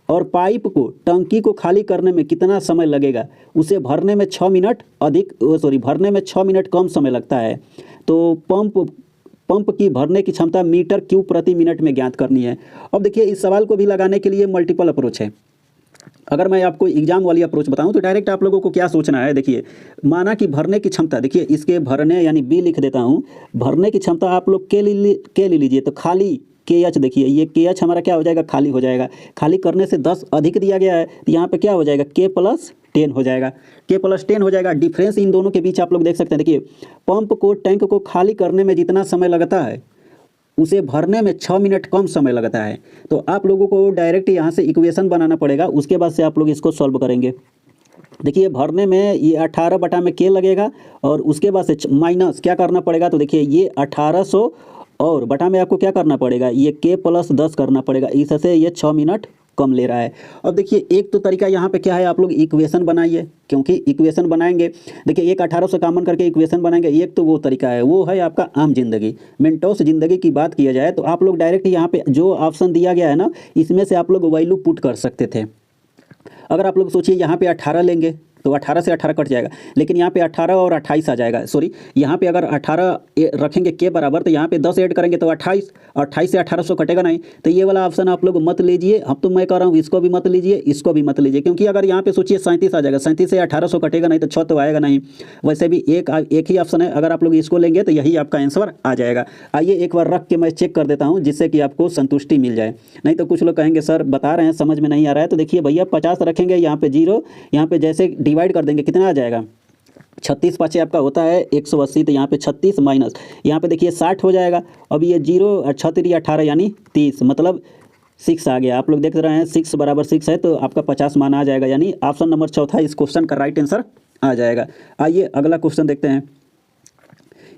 Speaker 1: और पाइप को टंकी को खाली करने में कितना समय लगेगा, उसे भरने में 6 मिनट भरने में 6 मिनट कम समय लगता है। तो पंप की भरने की क्षमता मीटर क्यूब प्रति मिनट में ज्ञात करनी है। अब देखिए इस सवाल को भी लगाने के लिए मल्टीपल अप्रोच है। अगर मैं आपको एग्जाम वाली अप्रोच बताऊं तो डायरेक्ट आप लोगों को क्या सोचना है, देखिए माना कि भरने की क्षमता, देखिए इसके भरने यानी बी लिख देता हूं, भरने की क्षमता आप लोग के ले लीजिए, तो खाली के एच, देखिए ये के एच हमारा क्या हो जाएगा, खाली हो जाएगा। खाली करने से 10 अधिक दिया गया है, तो यहाँ पे क्या हो जाएगा, के प्लस 10 हो जाएगा, के प्लस 10 हो जाएगा। डिफरेंस इन दोनों के बीच आप लोग देख सकते हैं। देखिए पंप को टैंक को खाली करने में जितना समय लगता है उसे भरने में 6 मिनट कम समय लगता है। तो आप लोगों को डायरेक्ट यहाँ से इक्वेशन बनाना पड़ेगा, उसके बाद से आप लोग इसको सॉल्व करेंगे। देखिए भरने में ये 18 बटा में के लगेगा, और उसके बाद से माइनस क्या करना पड़ेगा, तो देखिए ये 1800 और बटा में आपको क्या करना पड़ेगा, ये के प्लस 10 करना पड़ेगा, इससे ये 6 मिनट कम ले रहा है। अब देखिए एक तो तरीका यहाँ पे क्या है, आप लोग इक्वेशन बनाइए, क्योंकि इक्वेशन बनाएंगे, देखिए एक 1800 कॉमन करके इक्वेशन बनाएंगे। एक तो वो तरीका है, वो है आपका आम जिंदगी, मेंटोस जिंदगी की बात किया जाए तो आप लोग डायरेक्ट यहाँ पे जो ऑप्शन दिया गया है ना, इसमें से आप लोग वैल्यू पुट कर सकते थे। अगर आप लोग सोचिए यहाँ पे 18 लेंगे तो 18 से 18 कट जाएगा, लेकिन यहाँ पे 18 और 28 आ जाएगा, सॉरी यहाँ पे अगर 18 रखेंगे के बराबर, तो यहाँ पे 10 ऐड करेंगे तो 28, 28 से 1800 कटेगा नहीं। तो ये वाला ऑप्शन आप लोग मत लीजिए। अब तो मैं कह रहा हूँ इसको भी मत लीजिए, इसको भी मत लीजिए, क्योंकि अगर यहाँ पे सोचिए 37 आ जाएगा, 37 से 1800 कटेगा नहीं तो 6 तो आएगा नहीं। वैसे भी एक ही ऑप्शन है, अगर आप लोग इसको लेंगे तो यही आपका आंसर आ जाएगा। आइए एक बार रख के मैं चेक कर देता हूँ, जिससे कि आपको संतुष्टि मिल जाए। नहीं तो कुछ लोग कहेंगे सर बता रहे हैं समझ में नहीं आ रहा है। तो देखिए भैया 50 रखेंगे, यहाँ पे 0, यहाँ पे जैसे डिवाइड कर देंगे कितना आ जाएगा, 36 पाँचे आपका होता है 180, तो यहाँ पे 36 माइनस यहाँ पे देखिए 60 हो जाएगा। अब ये 0 और 6 3 18 यानी 30, मतलब 6 आ गया। आप लोग देख रहे हैं 6 बराबर 6 है, तो आपका 50 मान आ जाएगा, यानी ऑप्शन नंबर चौथा इस क्वेश्चन का राइट आंसर आ जाएगा। आइए अगला क्वेश्चन देखते हैं।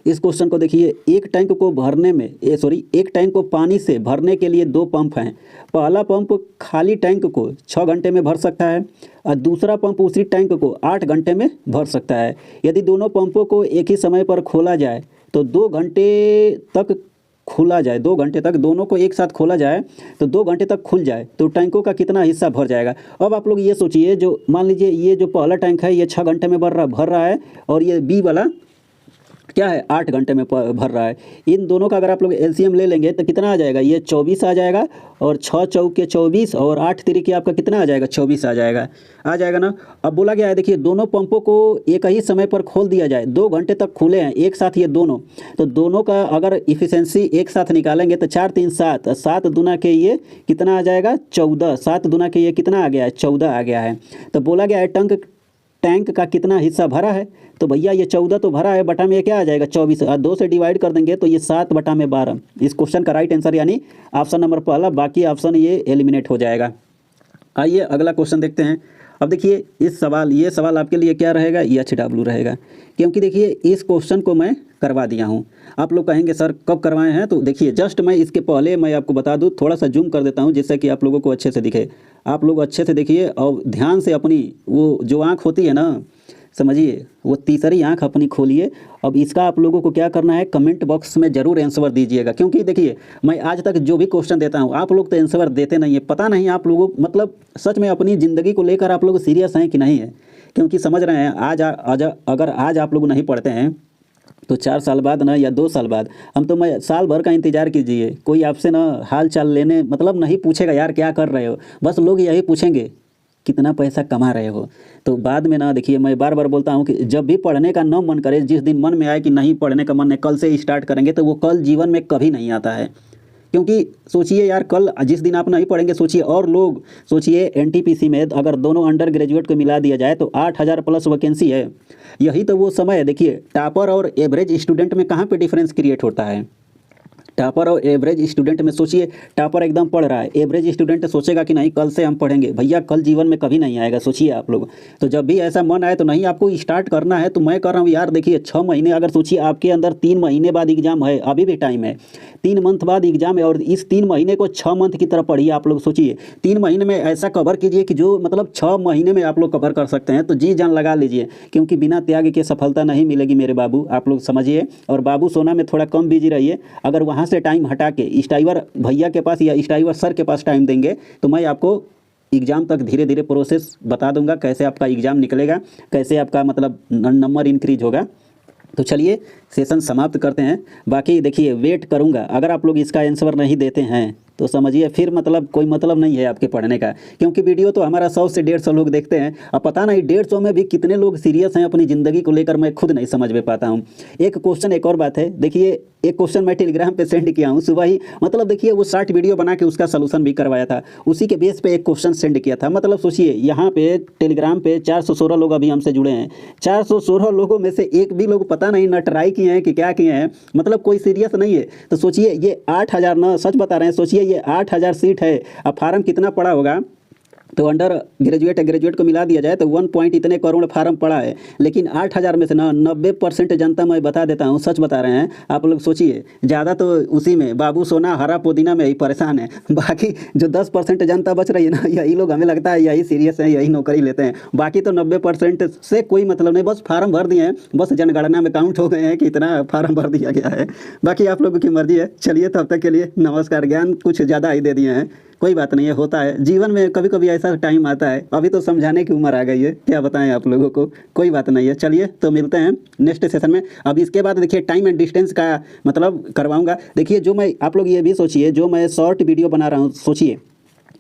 Speaker 1: इस क्वेश्चन को देखिए, एक टैंक को पानी से भरने के लिए 2 पंप हैं। पहला पंप खाली टैंक को 6 घंटे में भर सकता है, और दूसरा पंप उसी टैंक को 8 घंटे में भर सकता है। यदि दोनों पंपों को एक ही समय पर खोला जाए तो 2 घंटे तक खुला जाए, 2 घंटे तक दोनों को एक साथ खोला जाए तो 2 घंटे तक खुल जाए, तो टैंकों का कितना हिस्सा भर जाएगा। अब आप लोग ये सोचिए, जो मान लीजिए ये जो पहला टैंक है ये 6 घंटे में भर रहा है, और ये बी वाला क्या है 8 घंटे में भर रहा है। इन दोनों का अगर आप लोग एलसीएम ले लेंगे तो कितना आ जाएगा, ये 24 आ जाएगा, और 6 चौके 24 और 8 तिरिके आपका कितना आ जाएगा, 24 आ जाएगा ना। अब बोला गया है देखिए, दोनों पंपों को एक ही समय पर खोल दिया जाए, 2 घंटे तक खुले हैं एक साथ ये दोनों, तो दोनों का अगर इफिशेंसी एक साथ निकालेंगे तो 4 3 7, 7 दूना के ये कितना आ जाएगा 14, 7 दूना के ये कितना आ गया है 14 आ गया है। तो बोला गया है टैंक का कितना हिस्सा भरा है, तो भैया ये 14 तो भरा है, बटा में ये क्या आ जाएगा 24, और 2 से डिवाइड कर देंगे तो ये 7 बटा में 12। इस क्वेश्चन का राइट आंसर यानी ऑप्शन नंबर पहला, बाकी ऑप्शन ये एलिमिनेट हो जाएगा। आइए अगला क्वेश्चन देखते हैं। अब देखिए ये सवाल आपके लिए क्या रहेगा, EHW रहेगा, क्योंकि देखिए इस क्वेश्चन को मैं करवा दिया हूँ। आप लोग कहेंगे सर कब करवाए हैं, तो देखिए जस्ट मैं इसके पहले मैं आपको बता दूँ, थोड़ा सा जूम कर देता हूँ जिससे कि आप लोगों को अच्छे से दिखे। आप लोग अच्छे से देखिए और ध्यान से अपनी वो जो आँख होती है ना, समझिए वो तीसरी आंख अपनी खोलिए। अब इसका आप लोगों को क्या करना है, कमेंट बॉक्स में ज़रूर आंसर दीजिएगा, क्योंकि देखिए मैं आज तक जो भी क्वेश्चन देता हूँ आप लोग तो आंसर देते नहीं है। पता नहीं आप लोगों मतलब सच में अपनी ज़िंदगी को लेकर आप लोग सीरियस हैं कि नहीं है, क्योंकि समझ रहे हैं अगर आज आप लोग नहीं पढ़ते हैं तो 4 साल बाद ना या 2 साल बाद मैं साल भर का इंतज़ार कीजिए, कोई आपसे ना हाल चाल लेने मतलब नहीं पूछेगा यार क्या कर रहे हो, बस लोग यही पूछेंगे कितना पैसा कमा रहे हो। तो बाद में ना देखिए मैं बार बार बोलता हूँ कि जब भी पढ़ने का न मन करे, जिस दिन मन में आए कि नहीं पढ़ने का मन है, कल से स्टार्ट करेंगे, तो वो कल जीवन में कभी नहीं आता है। क्योंकि सोचिए यार, कल जिस दिन आप नहीं पढ़ेंगे, सोचिए और लोग, सोचिए NTPC में अगर दोनों अंडर ग्रेजुएट को मिला दिया जाए तो 8000 प्लस वैकेंसी है। यही तो वो समय है। देखिए टॉपर और एवरेज स्टूडेंट में कहाँ पे डिफरेंस क्रिएट होता है, टॉपर और एवरेज स्टूडेंट में सोचिए, टॉपर एकदम पढ़ रहा है, एवरेज स्टूडेंट सोचेगा कि नहीं कल से हम पढ़ेंगे। भैया कल जीवन में कभी नहीं आएगा, सोचिए आप लोग। तो जब भी ऐसा मन आए तो नहीं आपको स्टार्ट करना है तो मैं कर रहा हूँ यार। देखिए 6 महीने, अगर सोचिए आपके अंदर 3 महीने बाद एग्जाम है, अभी भी टाइम है, 3 मंथ बाद एग्जाम है, और इस 3 महीने को 6 मंथ की तरह पढ़िए आप लोग। सोचिए 3 महीने में ऐसा कवर कीजिए कि जो मतलब 6 महीने में आप लोग कवर कर सकते हैं। तो जी जान लगा लीजिए, क्योंकि बिना त्याग के सफलता नहीं मिलेगी मेरे बाबू, आप लोग समझिए। और बाबू सोना में थोड़ा कम बिजी रहिए। अगर वहाँ से टाइम हटा के स्टाइवर भैया के पास या स्टाइवर सर के पास टाइम देंगे तो मैं आपको एग्ज़ाम तक धीरे धीरे प्रोसेस बता दूंगा, कैसे आपका एग्ज़ाम निकलेगा, कैसे आपका मतलब नंबर इंक्रीज होगा। तो चलिए सेशन समाप्त करते हैं। बाकी देखिए वेट करूंगा, अगर आप लोग इसका आंसर नहीं देते हैं तो समझिए फिर मतलब कोई मतलब नहीं है आपके पढ़ने का, क्योंकि वीडियो तो हमारा 100 से 150 लोग देखते हैं। अब पता नहीं 150 में भी कितने लोग सीरियस हैं अपनी ज़िंदगी को लेकर, मैं खुद नहीं समझ में पाता हूँ। एक क्वेश्चन, एक और बात है, देखिए एक क्वेश्चन मैं टेलीग्राम पे सेंड किया हूँ सुबह ही, मतलब देखिए वो शॉर्ट वीडियो बना के उसका सलूशन भी करवाया था, उसी के बेस पे एक क्वेश्चन सेंड किया था। मतलब सोचिए यहाँ पे टेलीग्राम पे 416 लोग अभी हमसे जुड़े हैं, 416 लोगों में से एक भी लोग पता नहीं ना ट्राई किए हैं कि क्या किए हैं, मतलब कोई सीरियस नहीं है। तो सोचिए ये 8000 ना, सच बता रहे हैं, सोचिए ये 8000 सीट है। अब फार्म कितना पड़ा होगा, तो अंडर ग्रेजुएट को मिला दिया जाए तो 1 पॉइंट इतने करोड़ फार्म पड़ा है, लेकिन 8000 में से ना 90% जनता, मैं बता देता हूँ, सच बता रहे हैं आप लोग। सोचिए ज़्यादा तो उसी में बाबू सोना हरा पुदीना में ही परेशान है, बाकी जो 10% जनता बच रही है ना, यही लोग हमें लगता है यही सीरियस है, यही नौकरी लेते हैं। बाकी तो 90% से कोई मतलब नहीं, बस फार्म भर दिए हैं, बस जनगणना में काउंट हो गए हैं कि इतना फार्म भर दिया गया है। बाकी आप लोगों की मर्जी है। चलिए तब तक के लिए नमस्कार। ज्ञान कुछ ज़्यादा ही दे दिए हैं, कोई बात नहीं है, होता है जीवन में, कभी कभी ऐसा टाइम आता है। अभी तो समझाने की उम्र आ गई है, क्या बताएं आप लोगों को, कोई बात नहीं है। चलिए तो मिलते हैं नेक्स्ट सेशन में। अब इसके बाद देखिए टाइम एंड डिस्टेंस का मतलब करवाऊंगा। देखिए जो मैं, आप लोग ये भी सोचिए, जो मैं शॉर्ट वीडियो बना रहा हूँ, सोचिए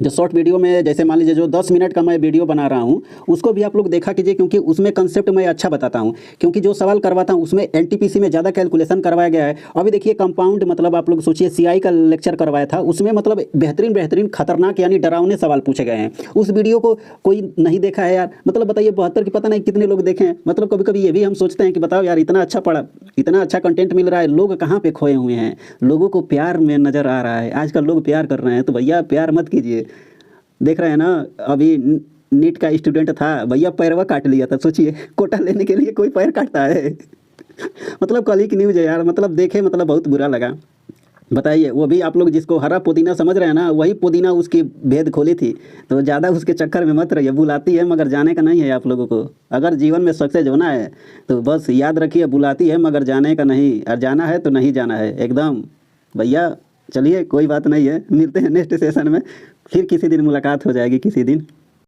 Speaker 1: जो शॉर्ट वीडियो में, जैसे मान लीजिए जो 10 मिनट का मैं वीडियो बना रहा हूँ, उसको भी आप लोग देखा कीजिए, क्योंकि उसमें कंसेप्ट मैं अच्छा बताता हूँ। क्योंकि जो सवाल करवाता हूँ उसमें एनटीपीसी में ज़्यादा कैलकुलेशन करवाया गया है। अभी देखिए कंपाउंड, मतलब आप लोग सोचिए सीआई का लेक्चर करवाया था, उसमें मतलब बेहतरीन खतरनाक यानी डरावने सवाल पूछे गए हैं। उस वीडियो को कोई नहीं देखा है यार, मतलब बताइए 72 की पता नहीं कितने लोग देखे हैं। मतलब कभी कभी ये भी हम सोचते हैं कि बताओ यार, इतना अच्छा पढ़ा, इतना अच्छा कंटेंट मिल रहा है, लोग कहाँ पे खोए हुए हैं, लोगों को प्यार में नज़र आ रहा है। आजकल लोग प्यार कर रहे हैं, तो भैया प्यार मत कीजिए। देख रहे हैं ना, अभी नीट का स्टूडेंट था भैया, पैरवा काट लिया था। सोचिए कोटा लेने के लिए कोई पैर काटता है मतलब कल ही की न्यूज़ है यार, मतलब देखे मतलब बहुत बुरा लगा। बताइए, वो भी आप लोग जिसको हरा पुदीना समझ रहे हैं ना, वही पुदीना उसकी भेद खोली थी। तो ज़्यादा उसके चक्कर में मत रहिए, बुलाती है मगर जाने का नहीं है आप लोगों को। अगर जीवन में सक्सेस होना है तो बस याद रखिए, बुलाती है मगर जाने का नहीं, और जाना है तो नहीं जाना है एकदम भैया। चलिए कोई बात नहीं है, मिलते हैं नेक्स्ट सेशन में, फिर किसी दिन मुलाकात हो जाएगी किसी दिन।